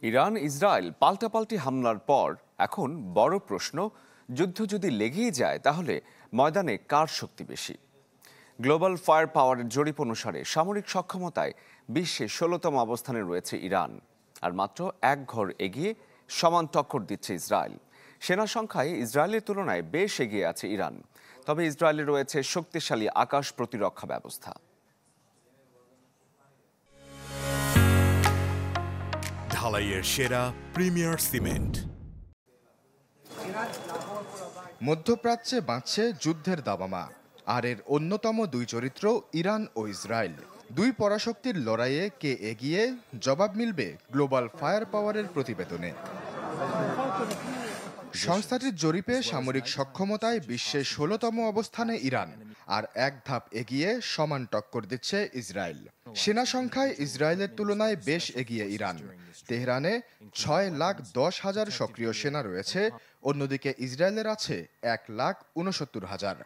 Iran Israel পাল্টাপাল্টি হামলার পর এখন বড় প্রশ্ন, যুদ্ধ যদি লেগেই যায় তাহলে ময়দানে কার শক্তি বেশি? গ্লোবাল ফায়ার পাওয়ারের জরিপ অনুসারে সামরিক সক্ষমতায় বিশ্বে ১৬তম অবস্থানে রয়েছে ইরান, আর মাত্র এক ঘর এগিয়ে সমান টক্কর দিচ্ছে ইসরায়েল। সেনা সংখ্যায় ইসরায়েলের তুলনায় বেশ এগিয়ে আছে ইরান, তবে ইসরায়েলে রয়েছে শক্তিশালী আকাশ প্রতিরক্ষা ব্যবস্থা। ঢালাইয়ের সেরা প্রিমিয়ার সিমেন্ট। মধ্যপ্রাচ্যে বাঁচছে যুদ্ধের দাবামা, আর এর অন্যতম দুই চরিত্র ইরান ও ইসরায়েল। দুই পরাশক্তির লড়াইয়ে কে এগিয়ে, জবাব মিলবে গ্লোবাল ফায়ার পাওয়ারের প্রতিবেদনে। সংস্থাটির জরিপে সামরিক সক্ষমতায় বিশ্বের ১৬তম অবস্থানে ইরান, আর এক ধাপ এগিয়ে সমান টক্কর দিচ্ছে ইসরায়েল। সেনা সংখ্যায় ইসরায়েলের তুলনায় বেশ এগিয়ে ইরান। তেহরানে ৬,১০,০০০ সক্রিয় সেনা রয়েছে, অন্যদিকে ইসরায়েলের আছে ১,৬৯,০০০।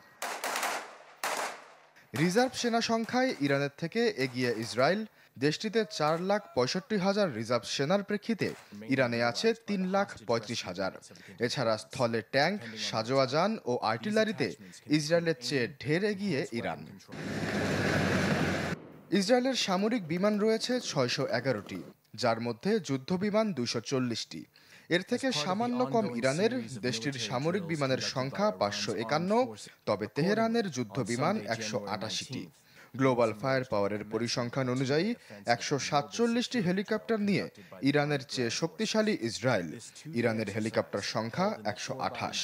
রিজার্ভ সেনা সংখ্যায় ইরানের থেকে এগিয়ে ইসরায়েল। দেশটিতে ৪,৬৫,০০০ রিজার্ভ সেনার প্রেক্ষিতে ইরানে আছে ৩,৩৫,০০০। এছাড়া স্থলে ট্যাঙ্ক, সাঁজোয়া যান ও আর্টিলারিতে ইসরায়েলের চেয়ে ঢের এগিয়ে ইরান। ইসরায়েলের সামরিক বিমান রয়েছে ৬১১টি, যার মধ্যে যুদ্ধবিমান ২৪০টি। এর থেকে সামান্য কম ইরানের। দেশটির সামরিক বিমানের সংখ্যা ৫৫১, তবে তেহরানের যুদ্ধবিমান ১৮৮টি। গ্লোবাল ফায়ার পাওয়ারের পরিসংখ্যান অনুযায়ী ১৪৭টি হেলিকপ্টার নিয়ে ইরানের চেয়ে শক্তিশালী ইসরায়েল। ইরানের হেলিকপ্টার সংখ্যা ১২৮।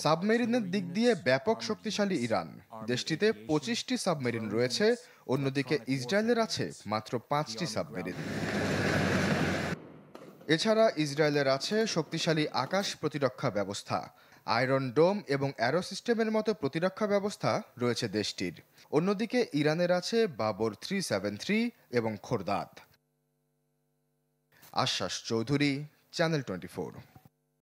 সাবমেরিনের দিক দিয়ে ব্যাপক শক্তিশালী ইরান। দেশটিতে ২৫টি সাবমেরিন রয়েছে, অন্যদিকে ইসরায়েলের আছে মাত্র 5টি সাবমেরিন। এছাড়া ইসরায়েলের আছে শক্তিশালী আকাশ প্রতিরক্ষা ব্যবস্থা। আয়রন ডোম এবং অ্যারো সিস্টেমের মতো প্রতিরক্ষা ব্যবস্থা রয়েছে দেশটির। অন্যদিকে ইরানের আছে বাবর 373 এবং খোরদাদ। আশ্বাস চৌধুরী, চ্যানেল 24।